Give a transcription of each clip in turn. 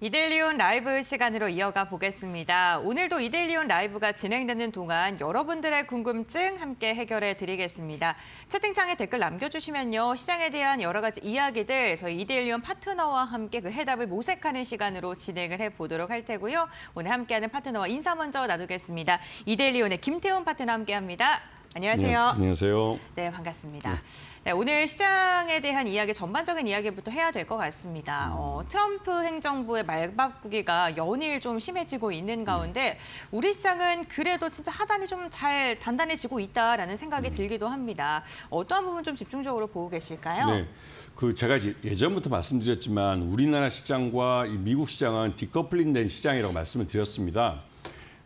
이데일리온 라이브 시간으로 이어가 보겠습니다. 오늘도 이데일리온 라이브가 진행되는 동안 여러분들의 궁금증 함께 해결해 드리겠습니다. 채팅창에 댓글 남겨주시면요. 시장에 대한 여러 가지 이야기들 저희 이데일리온 파트너와 함께 그 해답을 모색하는 시간으로 진행을 해보도록 할 테고요. 오늘 함께하는 파트너와 인사 먼저 나누겠습니다. 이데일리온의 김태훈 파트너 함께합니다. 안녕하세요. 네, 안녕하세요. 네, 반갑습니다. 네, 오늘 시장에 대한 이야기, 전반적인 이야기부터 해야 될 것 같습니다. 트럼프 행정부의 말바꾸기가 연일 좀 심해지고 있는 가운데 우리 시장은 그래도 진짜 하단이 좀 잘 단단해지고 있다라는 생각이 들기도 합니다. 어떠한 부분 좀 집중적으로 보고 계실까요? 네, 제가 이제 예전부터 말씀드렸지만 우리나라 시장과 이 미국 시장은 디커플링된 시장이라고 말씀을 드렸습니다.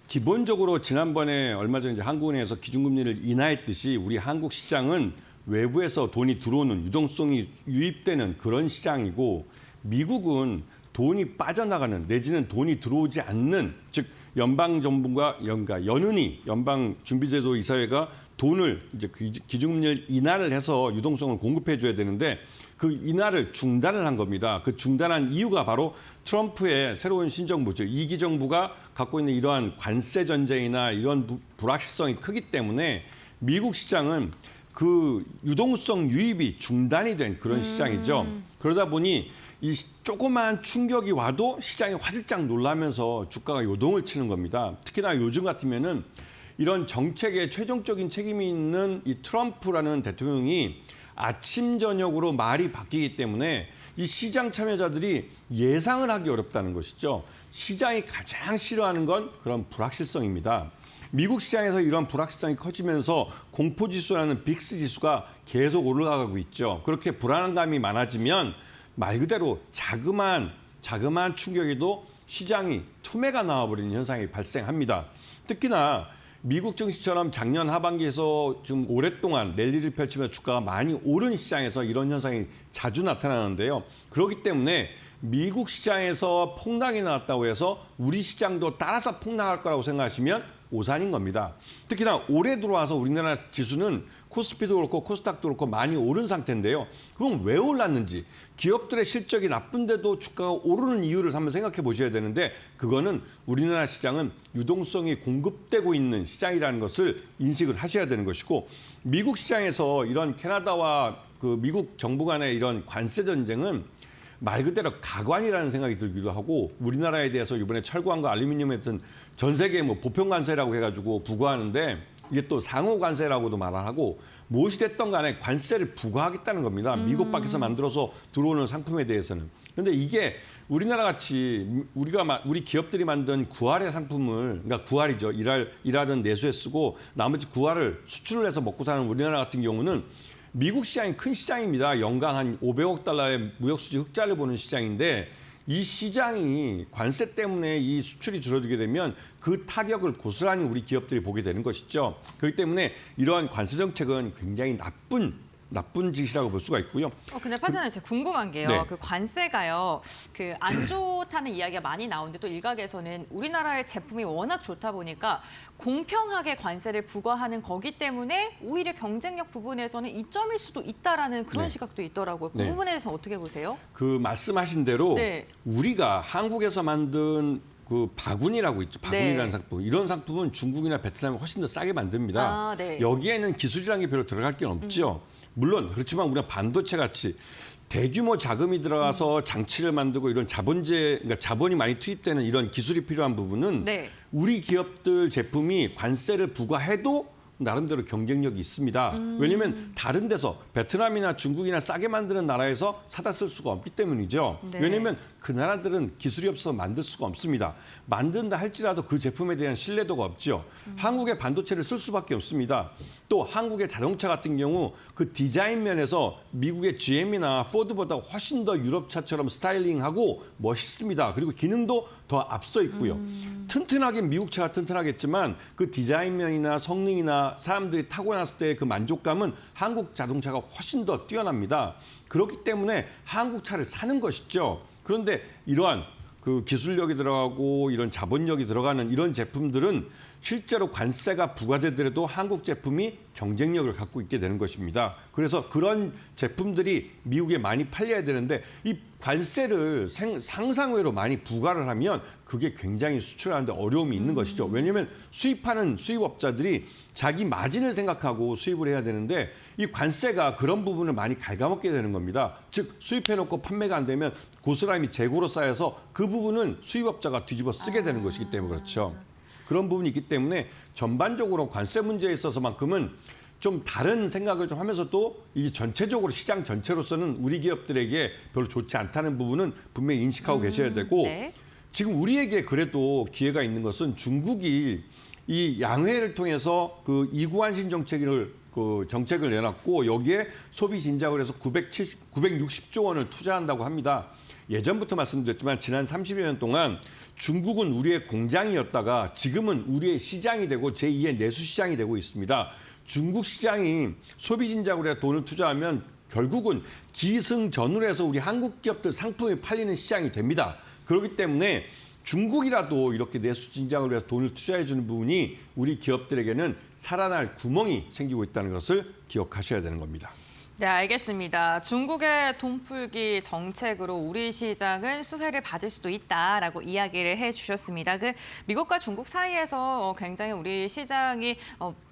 기본적으로 지난번에 얼마 전에 이제 한국은행에서 기준금리를 인하했듯이 우리 한국 시장은 외부에서 돈이 들어오는 유동성이 유입되는 그런 시장이고 미국은 돈이 빠져나가는 내지는 돈이 들어오지 않는 즉 연방정부가 연은이 연방준비제도 이사회가 돈을 이제 기준금리를 인하를 해서 유동성을 공급해 줘야 되는데 그 인하를 중단을 한 겁니다. 그 중단한 이유가 바로 트럼프의 새로운 신정부, 즉 2기 정부가 갖고 있는 이러한 관세 전쟁이나 이런 불확실성이 크기 때문에 미국 시장은 그 유동성 유입이 중단이 된 그런 시장이죠. 그러다 보니 이 조그마한 충격이 와도 시장이 화들짝 놀라면서 주가가 요동을 치는 겁니다. 특히나 요즘 같으면은 이런 정책에 최종적인 책임이 있는 이 트럼프라는 대통령이 아침 저녁으로 말이 바뀌기 때문에 이 시장 참여자들이 예상을 하기 어렵다는 것이죠. 시장이 가장 싫어하는 건 그런 불확실성입니다. 미국 시장에서 이런 불확실성이 커지면서 공포지수라는 빅스 지수가 계속 올라가고 있죠. 그렇게 불안감이 많아지면 말 그대로 자그마한 충격에도 시장이 투매가 나와버리는 현상이 발생합니다. 특히나 미국 증시처럼 작년 하반기에서 좀 오랫동안 랠리를 펼치면서 주가가 많이 오른 시장에서 이런 현상이 자주 나타나는데요. 그렇기 때문에 미국 시장에서 폭락이 나왔다고 해서 우리 시장도 따라서 폭락할 거라고 생각하시면 오산인 겁니다. 특히나 올해 들어와서 우리나라 지수는 코스피도 그렇고 코스닥도 그렇고 많이 오른 상태인데요. 그럼 왜 올랐는지 기업들의 실적이 나쁜데도 주가가 오르는 이유를 한번 생각해 보셔야 되는데 그거는 우리나라 시장은 유동성이 공급되고 있는 시장이라는 것을 인식을 하셔야 되는 것이고 미국 시장에서 이런 캐나다와 그 미국 정부 간의 이런 관세 전쟁은 말 그대로 가관이라는 생각이 들기도 하고 우리나라에 대해서 이번에 철강과 알루미늄에 든 전 세계 뭐 보편 관세라고 해가지고 부과하는데 이게 또 상호 관세라고도 말을 하고 무엇이 됐던 간에 관세를 부과하겠다는 겁니다. 미국 밖에서 만들어서 들어오는 상품에 대해서는. 그런데 이게 우리나라 같이 우리 기업들이 만든 구할의 상품을 그러니까 구할이죠. 일하던 내수에 쓰고 나머지 구할을 수출을 해서 먹고 사는 우리나라 같은 경우는 미국 시장이 큰 시장입니다. 연간 한 500억 달러의 무역 수지 흑자를 보는 시장인데 이 시장이 관세 때문에 이 수출이 줄어들게 되면 그 타격을 고스란히 우리 기업들이 보게 되는 것이죠. 그렇기 때문에 이러한 관세 정책은 굉장히 나쁜 짓이라고 볼 수가 있고요. 근데 파트너님 제가 궁금한 게요. 네. 그 관세가요. 그 안 좋다는 이야기가 많이 나오는데 또 일각에서는 우리나라의 제품이 워낙 좋다 보니까 공평하게 관세를 부과하는 거기 때문에 오히려 경쟁력 부분에서는 이점일 수도 있다라는 그런 네. 시각도 있더라고요. 그 네. 부분에 대해서 어떻게 보세요? 그 말씀하신 대로 네. 우리가 한국에서 만든 그 바구니라고 있죠. 바구니라는 네. 상품. 이런 상품은 중국이나 베트남이 훨씬 더 싸게 만듭니다. 아, 네. 여기에는 기술이라는 게 별로 들어갈 게 없죠. 물론 그렇지만 우리가 반도체 같이 대규모 자금이 들어가서 장치를 만들고 이런 그러니까 자본이 많이 투입되는 이런 기술이 필요한 부분은 네. 우리 기업들 제품이 관세를 부과해도 나름대로 경쟁력이 있습니다. 왜냐하면 다른 데서 베트남이나 중국이나 싸게 만드는 나라에서 사다 쓸 수가 없기 때문이죠. 네. 왜냐하면 그 나라들은 기술이 없어서 만들 수가 없습니다. 만든다 할지라도 그 제품에 대한 신뢰도가 없죠. 한국의 반도체를 쓸 수밖에 없습니다. 또 한국의 자동차 같은 경우 그 디자인 면에서 미국의 GM이나 포드보다 훨씬 더 유럽차처럼 스타일링하고 멋있습니다. 그리고 기능도 더 앞서 있고요. 튼튼하게 미국 차가 튼튼하겠지만 그 디자인 면이나 성능이나 사람들이 타고 났을 때 그 만족감은 한국 자동차가 훨씬 더 뛰어납니다. 그렇기 때문에 한국 차를 사는 것이죠. 그런데 이러한 그 기술력이 들어가고 이런 자본력이 들어가는 이런 제품들은 실제로 관세가 부과되더라도 한국 제품이 경쟁력을 갖고 있게 되는 것입니다. 그래서 그런 제품들이 미국에 많이 팔려야 되는데 이 관세를 상상외로 많이 부과를 하면 그게 굉장히 수출하는데 어려움이 있는 것이죠. 왜냐하면 수입하는 수입업자들이 자기 마진을 생각하고 수입을 해야 되는데 이 관세가 그런 부분을 많이 갉아먹게 되는 겁니다. 즉 수입해놓고 판매가 안 되면 고스란히 재고로 쌓여서 그 부분은 수입업자가 뒤집어 쓰게 되는 것이기 때문에 그렇죠. 그런 부분이 있기 때문에 전반적으로 관세 문제에 있어서만큼은 좀 다른 생각을 좀 하면서도 이 전체적으로 시장 전체로서는 우리 기업들에게 별로 좋지 않다는 부분은 분명히 인식하고 계셔야 되고 네. 지금 우리에게 그래도 기회가 있는 것은 중국이 이 양회를 통해서 그 이구환신 정책을 내놨고 여기에 소비 진작을 해서 960조 원을 투자한다고 합니다. 예전부터 말씀드렸지만 지난 30여 년 동안 중국은 우리의 공장이었다가 지금은 우리의 시장이 되고 제2의 내수 시장이 되고 있습니다. 중국 시장이 소비 진작으로 해서 돈을 투자하면 결국은 기승전으로 해서 우리 한국 기업들 상품이 팔리는 시장이 됩니다. 그렇기 때문에 중국이라도 이렇게 내수 진작을 위해서 돈을 투자해 주는 부분이 우리 기업들에게는 살아날 구멍이 생기고 있다는 것을 기억하셔야 되는 겁니다. 네, 알겠습니다. 중국의 돈풀기 정책으로 우리 시장은 수혜를 받을 수도 있다라고 이야기를 해주셨습니다. 미국과 중국 사이에서 굉장히 우리 시장이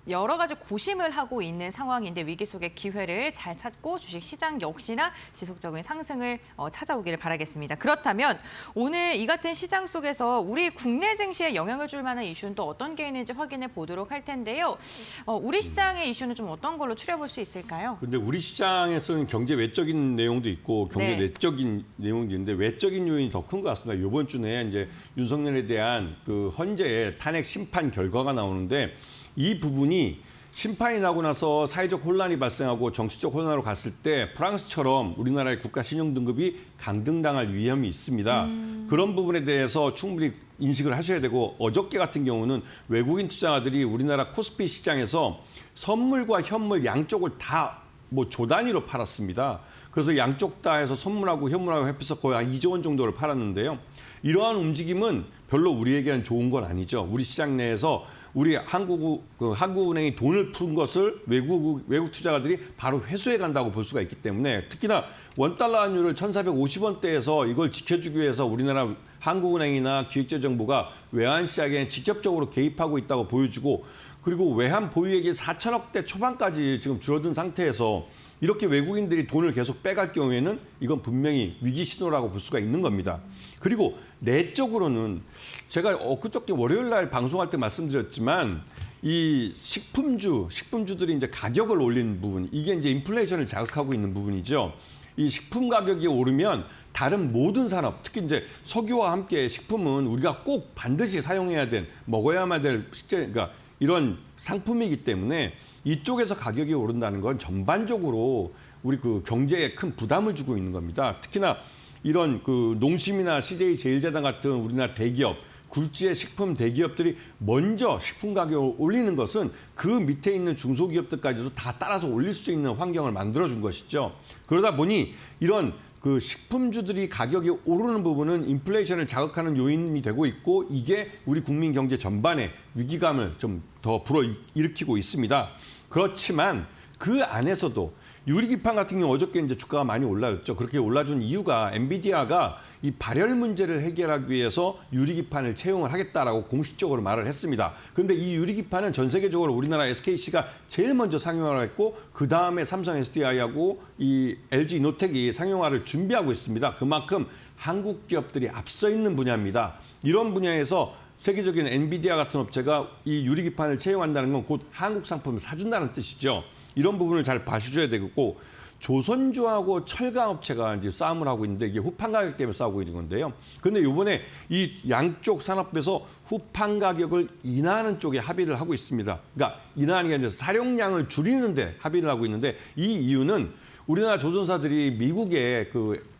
여러 가지 고심을 하고 있는 상황인데 위기 속의 기회를 잘 찾고 주식시장 역시나 지속적인 상승을 찾아오기를 바라겠습니다. 그렇다면 오늘 이 같은 시장 속에서 우리 국내 증시에 영향을 줄 만한 이슈는 또 어떤 게 있는지 확인해 보도록 할 텐데요. 우리 시장의 이슈는 좀 어떤 걸로 추려볼 수 있을까요? 근데 우리 시장에서는 경제 외적인 내용도 있고 경제 네. 내적인 내용도 있는데 외적인 요인이 더 큰 것 같습니다. 이번 주 내에 이제 윤석열에 대한 그 헌재의 탄핵 심판 결과가 나오는데 이 부분이 심판이 나고 나서 사회적 혼란이 발생하고 정치적 혼란으로 갔을 때 프랑스처럼 우리나라의 국가 신용 등급이 강등당할 위험이 있습니다. 그런 부분에 대해서 충분히 인식을 하셔야 되고 어저께 같은 경우는 외국인 투자자들이 우리나라 코스피 시장에서 선물과 현물 양쪽을 다 조 단위로 팔았습니다. 그래서 양쪽 다 해서 선물하고 현물하고 합해서 거의 한 2조 원 정도를 팔았는데요. 이러한 움직임은 별로 우리에게는 좋은 건 아니죠. 우리 시장 내에서 우리 한국은행이 돈을 푼 것을 외국 투자가들이 바로 회수해 간다고 볼 수가 있기 때문에 특히나 원달러 환율을 1,450원대에서 이걸 지켜주기 위해서 우리나라 한국은행이나 기획재정부가 외환 시장에 직접적으로 개입하고 있다고 보여주고 그리고 외환 보유액이 4천억대 초반까지 지금 줄어든 상태에서 이렇게 외국인들이 돈을 계속 빼갈 경우에는 이건 분명히 위기 신호라고 볼 수가 있는 겁니다. 그리고 내적으로는 제가 엊그저께 월요일 날 방송할 때 말씀드렸지만 이 식품주들이 이제 가격을 올리는 부분, 이게 이제 인플레이션을 자극하고 있는 부분이죠. 이 식품 가격이 오르면 다른 모든 산업, 특히 이제 석유와 함께 식품은 우리가 꼭 반드시 사용해야 된, 먹어야만 될 그러니까 이런 상품이기 때문에 이쪽에서 가격이 오른다는 건 전반적으로 우리 그 경제에 큰 부담을 주고 있는 겁니다. 특히나 이런 그 농심이나 CJ 제일제당 같은 우리나라 대기업, 굴지의 식품 대기업들이 먼저 식품 가격을 올리는 것은 그 밑에 있는 중소기업들까지도 다 따라서 올릴 수 있는 환경을 만들어준 것이죠. 그러다 보니 이런 그 식품주들이 가격이 오르는 부분은 인플레이션을 자극하는 요인이 되고 있고 이게 우리 국민 경제 전반에 위기감을 좀 더 불어일으키고 있습니다. 그렇지만 그 안에서도 유리기판 같은 경우 어저께 이제 주가가 많이 올라졌죠. 그렇게 올라준 이유가 엔비디아가 이 발열 문제를 해결하기 위해서 유리기판을 채용을 하겠다라고 공식적으로 말을 했습니다. 그런데 이 유리기판은 전 세계적으로 우리나라 SKC가 제일 먼저 상용화를 했고 그 다음에 삼성 SDI하고 이 LG 이노텍이 상용화를 준비하고 있습니다. 그만큼 한국 기업들이 앞서 있는 분야입니다. 이런 분야에서 세계적인 엔비디아 같은 업체가 이 유리기판을 채용한다는 건 곧 한국 상품을 사준다는 뜻이죠. 이런 부분을 잘 봐주셔야 되겠고 조선주하고 철강업체가 이제 싸움을 하고 있는데 이게 후판 가격 때문에 싸우고 있는 건데요. 그런데 이번에 이 양쪽 산업에서 후판 가격을 인하하는 쪽에 합의를 하고 있습니다. 그러니까 인하하는 게 아니라 사용량을 줄이는데 합의를 하고 있는데 이 이유는 우리나라 조선사들이 미국의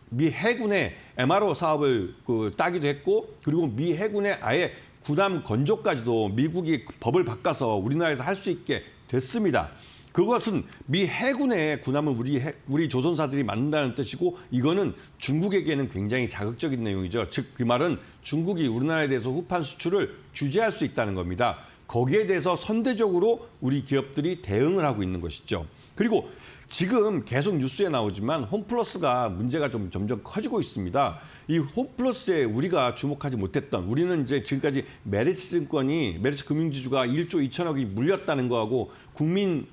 미 해군의 MRO 사업을 따기도 했고 그리고 미 해군의 아예 군함 건조까지도 미국이 법을 바꿔서 우리나라에서 할 수 있게 됐습니다. 그것은 미 해군의 군함을 우리 조선사들이 만든다는 뜻이고 이거는 중국에게는 굉장히 자극적인 내용이죠. 즉 그 말은 중국이 우리나라에 대해서 후판 수출을 규제할 수 있다는 겁니다. 거기에 대해서 선제적으로 우리 기업들이 대응을 하고 있는 것이죠. 그리고 지금 계속 뉴스에 나오지만 홈플러스가 문제가 좀 점점 커지고 있습니다. 이 홈플러스에 우리가 주목하지 못했던, 우리는 이제 지금까지 메리츠증권이, 메리츠 금융지주가 1조 2천억이 물렸다는 거하고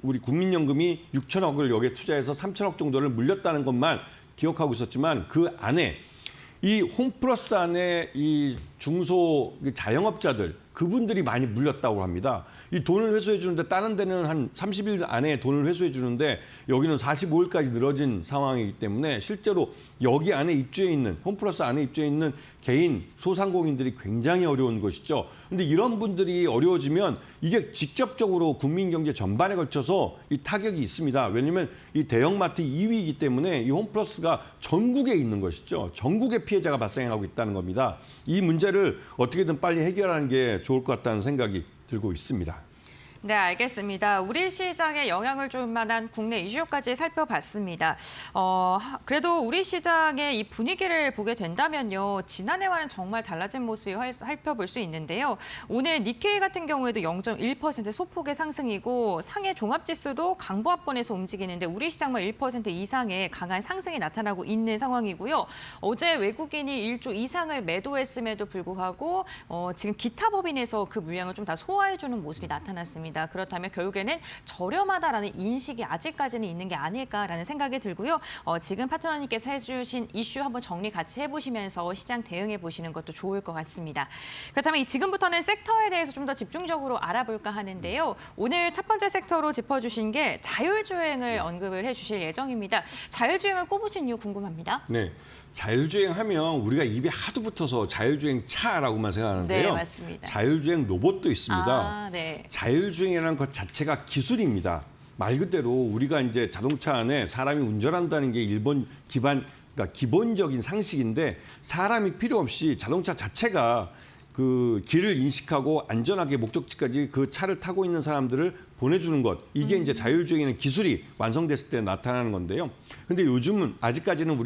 우리 국민연금이 6천억을 여기에 투자해서 3천억 정도를 물렸다는 것만 기억하고 있었지만, 그 안에 이 홈플러스 안에 이 중소 자영업자들, 그분들이 많이 물렸다고 합니다. 이 돈을 회수해 주는데 다른 데는 한 30일 안에 돈을 회수해 주는데 여기는 45일까지 늘어진 상황이기 때문에 실제로 여기 안에 입주해 있는, 홈플러스 안에 입주해 있는 개인 소상공인들이 굉장히 어려운 것이죠. 그런데 이런 분들이 어려워지면 이게 직접적으로 국민 경제 전반에 걸쳐서 이 타격이 있습니다. 왜냐하면 이 대형마트 2위이기 때문에 이 홈플러스가 전국에 있는 것이죠. 전국에 피해자가 발생하고 있다는 겁니다. 이 문제를 어떻게든 빨리 해결하는 게 좋을 것 같다는 생각이 들고 있습니다. 네, 알겠습니다. 우리 시장에 영향을 줄 만한 국내 이슈까지 살펴봤습니다. 그래도 우리 시장의 이 분위기를 보게 된다면요. 지난해와는 정말 달라진 모습이 살펴볼 수 있는데요. 오늘 니케이 같은 경우에도 0.1% 소폭의 상승이고 상해 종합지수도 강보합권에서 움직이는데 우리 시장만 1% 이상의 강한 상승이 나타나고 있는 상황이고요. 어제 외국인이 1조 이상을 매도했음에도 불구하고 지금 기타 법인에서 그 물량을 좀 다 소화해주는 모습이 나타났습니다. 그렇다면 결국에는 저렴하다라는 인식이 아직까지는 있는 게 아닐까라는 생각이 들고요. 지금 파트너님께서 해주신 이슈 한번 정리 같이 해보시면서 시장 대응해 보시는 것도 좋을 것 같습니다. 그렇다면 지금부터는 섹터에 대해서 좀 더 집중적으로 알아볼까 하는데요. 오늘 첫 번째 섹터로 짚어주신 게 자율주행을 언급을 해주실 예정입니다. 자율주행을 꼽으신 이유 궁금합니다. 네. 자율주행 하면 우리가 입에 하도 붙어서 자율주행 차라고만 생각하는데요. 네, 맞습니다. 자율주행 로봇도 있습니다. 아, 네. 자율주행이라는 것 자체가 기술입니다. 말 그대로 우리가 이제 자동차 안에 사람이 운전한다는 게 그러니까 기본적인 상식인데 사람이 필요 없이 자동차 자체가 그 길을 인식하고 안전하게 목적지까지 그 차를 타고 있는 사람들을 보내주는 것. 이게 이제 자율주행의 기술이 완성됐을 때 나타나는 건데요. 근데 요즘은 아직까지는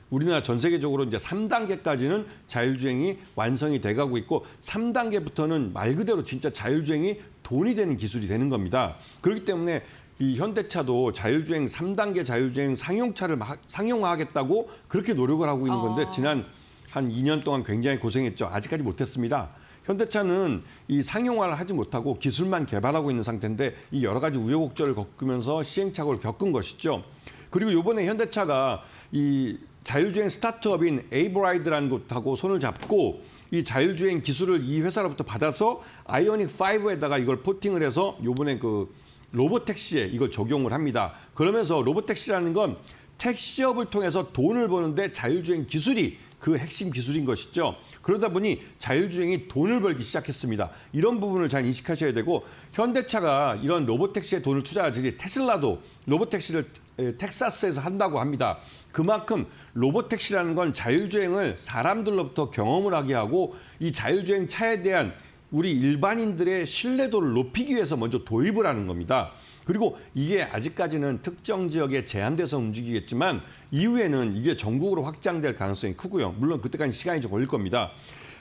우리나라 전 세계적으로 이제 3단계까지는 자율주행이 완성이 돼가고 있고 3단계부터는 말 그대로 진짜 자율주행이 돈이 되는 기술이 되는 겁니다. 그렇기 때문에 이 현대차도 자율주행 3단계 자율주행 상용차를 상용화하겠다고 그렇게 노력을 하고 있는 건데 지난 한 2년 동안 굉장히 고생했죠. 아직까지 못했습니다. 현대차는 이 상용화를 하지 못하고 기술만 개발하고 있는 상태인데 이 여러 가지 우여곡절을 겪으면서 시행착오를 겪은 것이죠. 그리고 이번에 현대차가 이 자율주행 스타트업인 에이브라이드라는 곳하고 손을 잡고 이 자율주행 기술을 이 회사로부터 받아서 아이오닉 5에다가 이걸 포팅을 해서 이번에 그 로보택시에 이걸 적용을 합니다. 그러면서 로보택시라는 건 택시업을 통해서 돈을 버는데 자율주행 기술이 그 핵심 기술인 것이죠. 그러다 보니 자율주행이 돈을 벌기 시작했습니다. 이런 부분을 잘 인식하셔야 되고 현대차가 이런 로보택시에 돈을 투자하듯이 테슬라도 로보택시를 텍사스에서 한다고 합니다. 그만큼 로보택시라는 건 자율주행을 사람들로부터 경험을 하게 하고 이 자율주행 차에 대한 우리 일반인들의 신뢰도를 높이기 위해서 먼저 도입을 하는 겁니다. 그리고 이게 아직까지는 특정 지역에 제한돼서 움직이겠지만 이후에는 이게 전국으로 확장될 가능성이 크고요. 물론 그때까지 시간이 좀 걸릴 겁니다.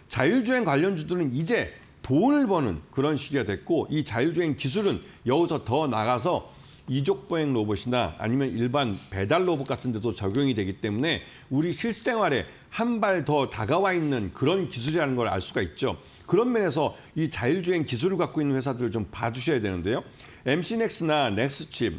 자율주행 관련주들은 이제 돈을 버는 그런 시기가 됐고 이 자율주행 기술은 여기서 더 나가서 이족보행 로봇이나 아니면 일반 배달 로봇 같은 데도 적용이 되기 때문에 우리 실생활에 한 발 더 다가와 있는 그런 기술이라는 걸 알 수가 있죠. 그런 면에서 이 자율주행 기술을 갖고 있는 회사들을 좀 봐주셔야 되는데요. MC넥스나 넥스칩,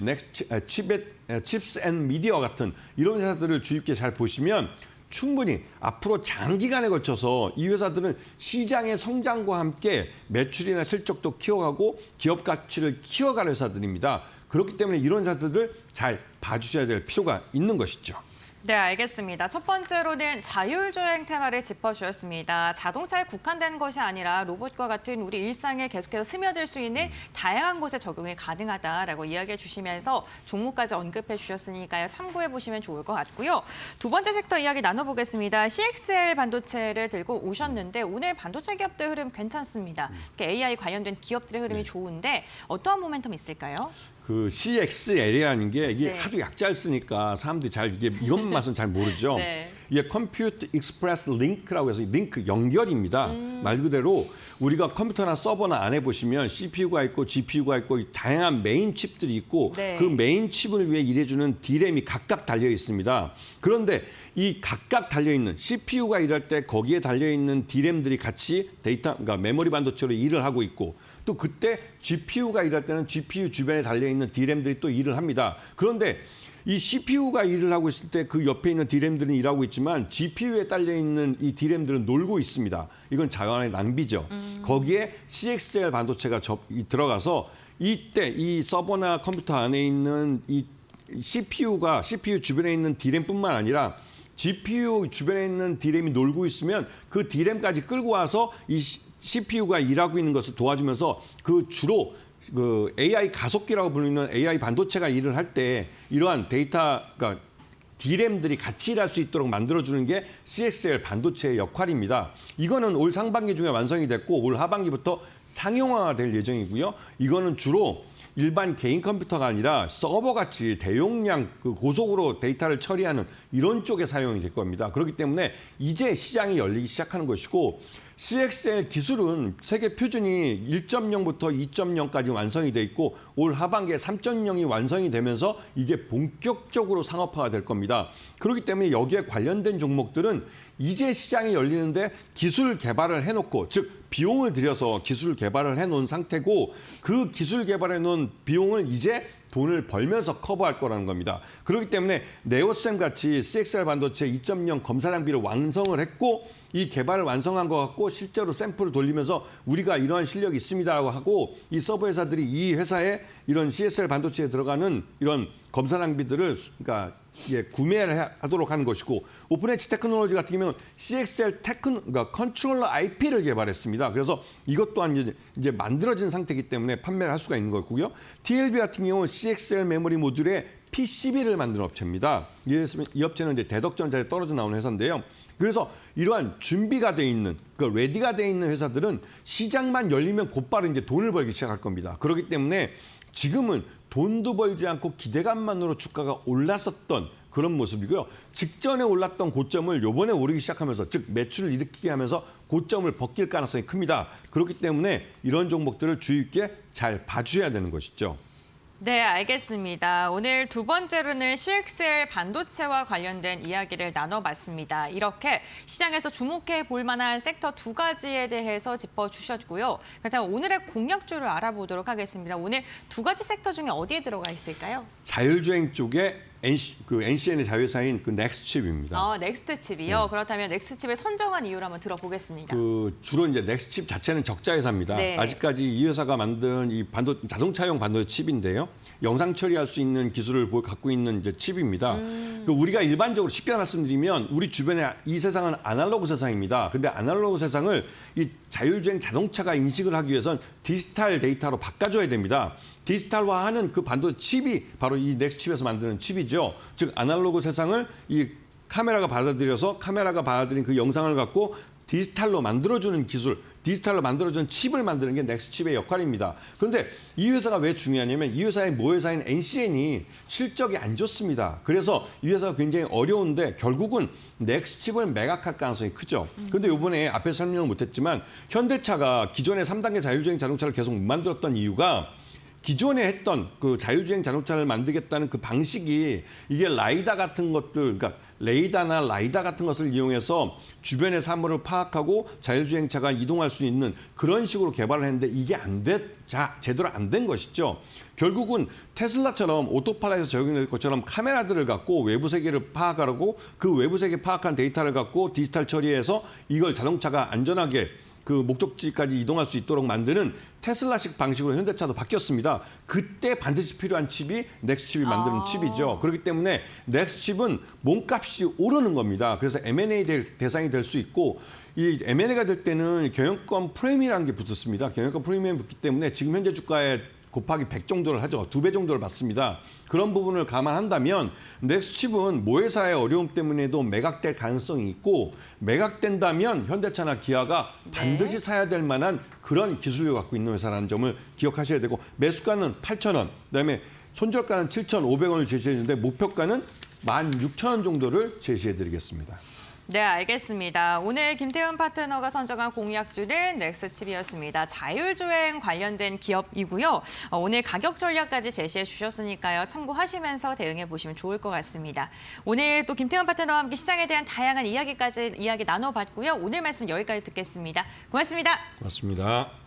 칩스 앤 미디어 같은 이런 회사들을 주의 깊게 잘 보시면 충분히 앞으로 장기간에 걸쳐서 이 회사들은 시장의 성장과 함께 매출이나 실적도 키워가고 기업 가치를 키워갈 회사들입니다. 그렇기 때문에 이런 회사들을 잘 봐주셔야 될 필요가 있는 것이죠. 네, 알겠습니다. 첫 번째로는 자율주행 테마를 짚어주셨습니다. 자동차에 국한된 것이 아니라 로봇과 같은 우리 일상에 계속해서 스며들 수 있는 다양한 곳에 적용이 가능하다라고 이야기해 주시면서 종목까지 언급해 주셨으니까요. 참고해 보시면 좋을 것 같고요. 두 번째 섹터 이야기 나눠보겠습니다. CXL 반도체를 들고 오셨는데 오늘 반도체 기업들 흐름 괜찮습니다. AI 관련된 기업들의 흐름이 좋은데 어떠한 모멘텀이 있을까요? 그 CXL이라는 게 이게 네. 하도 약자를 쓰니까 사람들이 잘 이게 이것만 봐서는 잘 모르죠. 네. 이게 컴퓨터 익스프레스 링크라고 해서 링크 연결입니다. 말 그대로 우리가 컴퓨터나 서버나 안에 보시면 CPU가 있고 GPU가 있고 다양한 메인 칩들이 있고 네. 그 메인 칩을 위해 일해주는 D램이 각각 달려 있습니다. 그런데 이 각각 달려있는 CPU가 일할 때 거기에 달려있는 D램들이 같이 그러니까 메모리 반도체로 일을 하고 있고 또 그때 GPU가 일할 때는 GPU 주변에 달려있는 D램들이 또 일을 합니다. 그런데 이 CPU가 일을 하고 있을 때 그 옆에 있는 D램들은 일하고 있지만 GPU에 딸려있는 이 D램들은 놀고 있습니다. 이건 자원의 낭비죠. 거기에 CXL 반도체가 들어가서 이때 이 서버나 컴퓨터 안에 있는 이 CPU가 CPU 주변에 있는 D램뿐만 아니라 GPU 주변에 있는 D램이 놀고 있으면 그 D램까지 끌고 와서 이 CPU가 일하고 있는 것을 도와주면서 그 주로 그 AI 가속기라고 불리는 AI 반도체가 일을 할 때 이러한 그러니까 D램들이 같이 일할 수 있도록 만들어주는 게 CXL 반도체의 역할입니다. 이거는 올 상반기 중에 완성이 됐고 올 하반기부터 상용화가 될 예정이고요. 이거는 주로 일반 개인 컴퓨터가 아니라 서버같이 대용량 그 고속으로 데이터를 처리하는 이런 쪽에 사용이 될 겁니다. 그렇기 때문에 이제 시장이 열리기 시작하는 것이고 CXL 기술은 세계 표준이 1.0부터 2.0까지 완성이 돼 있고 올 하반기에 3.0이 완성이 되면서 이게 본격적으로 상업화가 될 겁니다. 그렇기 때문에 여기에 관련된 종목들은 이제 시장이 열리는데 기술 개발을 해놓고 즉 비용을 들여서 기술 개발을 해놓은 상태고 그 기술 개발해 놓은 비용을 이제 돈을 벌면서 커버할 거라는 겁니다. 그렇기 때문에 네오셈 같이 CXL 반도체 2.0 검사 장비를 완성을 했고 이 개발을 완성한 것 같고 실제로 샘플을 돌리면서 우리가 이러한 실력이 있습니다라고 하고 이 서버 회사들이 이 회사에 이런 CXL 반도체에 들어가는 이런 검사 장비들을 그러니까 구매를 하도록 하는 것이고 오픈 엣지 테크놀로지 같은 경우는 CXL 그러니까 컨트롤러 IP를 개발했습니다. 그래서 이것 또한 이제 만들어진 상태이기 때문에 판매를 할 수가 있는 거고요. TLB 같은 경우는 CXL 메모리 모듈에 PCB를 만드는 업체입니다. 이 업체는 이제 대덕전자에 떨어져 나오는 회사인데요. 그래서 이러한 준비가 돼 있는, 레디가 돼 있는 회사들은 시장만 열리면 곧바로 이제 돈을 벌기 시작할 겁니다. 그렇기 때문에 지금은 돈도 벌지 않고 기대감만으로 주가가 올랐었던 그런 모습이고요. 직전에 올랐던 고점을 요번에 오르기 시작하면서 즉 매출을 일으키게 하면서 고점을 벗길 가능성이 큽니다. 그렇기 때문에 이런 종목들을 주의 있게 잘 봐주셔야 되는 것이죠. 네, 알겠습니다. 오늘 두 번째로는 CXL 반도체와 관련된 이야기를 나눠봤습니다. 이렇게 시장에서 주목해 볼 만한 섹터 두 가지에 대해서 짚어주셨고요. 그렇다면 오늘의 공략주를 알아보도록 하겠습니다. 오늘 두 가지 섹터 중에 어디에 들어가 있을까요? 자율주행 쪽에 NCN의 자회사인 그 넥스칩입니다. 넥스트칩이요. 네. 그렇다면 넥스트칩을 선정한 이유를 한번 들어보겠습니다. 주로 이제 넥스트칩 자체는 적자 회사입니다. 네. 아직까지 이 회사가 만든 이 자동차용 반도체 칩인데요. 영상 처리할 수 있는 기술을 갖고 있는 이제 칩입니다. 우리가 일반적으로 쉽게 말씀드리면 우리 주변에 이 세상은 아날로그 세상입니다. 근데 아날로그 세상을 이 자율주행 자동차가 인식을 하기 위해선 디지털 데이터로 바꿔줘야 됩니다. 디지털화하는 그 반도체 칩이 바로 이 넥스칩에서 만드는 칩이죠. 즉 아날로그 세상을 이 카메라가 받아들여서 카메라가 받아들인 그 영상을 갖고 디지털로 만들어주는 기술, 디지털로 만들어주는 칩을 만드는 게 넥스칩의 역할입니다. 그런데 이 회사가 왜 중요하냐면 이 회사의 모회사인 NCN이 실적이 안 좋습니다. 그래서 이 회사가 굉장히 어려운데 결국은 넥스칩을 매각할 가능성이 크죠. 그런데 이번에 앞에서 설명을 못했지만 현대차가 기존의 3단계 자율주행 자동차를 계속 못 만들었던 이유가 기존에 했던 그 자율주행 자동차를 만들겠다는 그 방식이 이게 라이다 같은 것들, 그러니까 레이다나 라이다 같은 것을 이용해서 주변의 사물을 파악하고 자율주행차가 이동할 수 있는 그런 식으로 개발을 했는데 이게 제대로 안 된 것이죠. 결국은 테슬라처럼 오토파일럿에서 적용될 것처럼 카메라들을 갖고 외부 세계를 파악하고 그 외부 세계 파악한 데이터를 갖고 디지털 처리해서 이걸 자동차가 안전하게 그 목적지까지 이동할 수 있도록 만드는 테슬라식 방식으로 현대차도 바뀌었습니다. 그때 반드시 필요한 칩이 넥스칩이 만드는 칩이죠. 그렇기 때문에 넥스칩은 몸값이 오르는 겁니다. 그래서 M&A 대상이 될 수 있고 이 M&A가 될 때는 경영권 프리미엄이라는 게 붙었습니다. 경영권 프리미엄이 붙기 때문에 지금 현재 주가에 곱하기 100 정도를 하죠. 2배 정도를 받습니다. 그런 부분을 감안한다면 넥스칩은 모회사의 어려움 때문에도 매각될 가능성이 있고 매각된다면 현대차나 기아가 반드시 사야 될 만한 그런 기술을 갖고 있는 회사라는 점을 기억하셔야 되고 매수가는 8,000원, 그다음에 손절가는 7,500원을 제시했는데 목표가는 16,000원 정도를 제시해드리겠습니다. 네, 알겠습니다. 오늘 김태훈 파트너가 선정한 공약주는 넥스칩이었습니다. 자율주행 관련된 기업이고요. 오늘 가격 전략까지 제시해 주셨으니까요. 참고하시면서 대응해 보시면 좋을 것 같습니다. 오늘 또 김태훈 파트너와 함께 시장에 대한 다양한 이야기 나눠봤고요. 오늘 말씀 여기까지 듣겠습니다. 고맙습니다. 고맙습니다.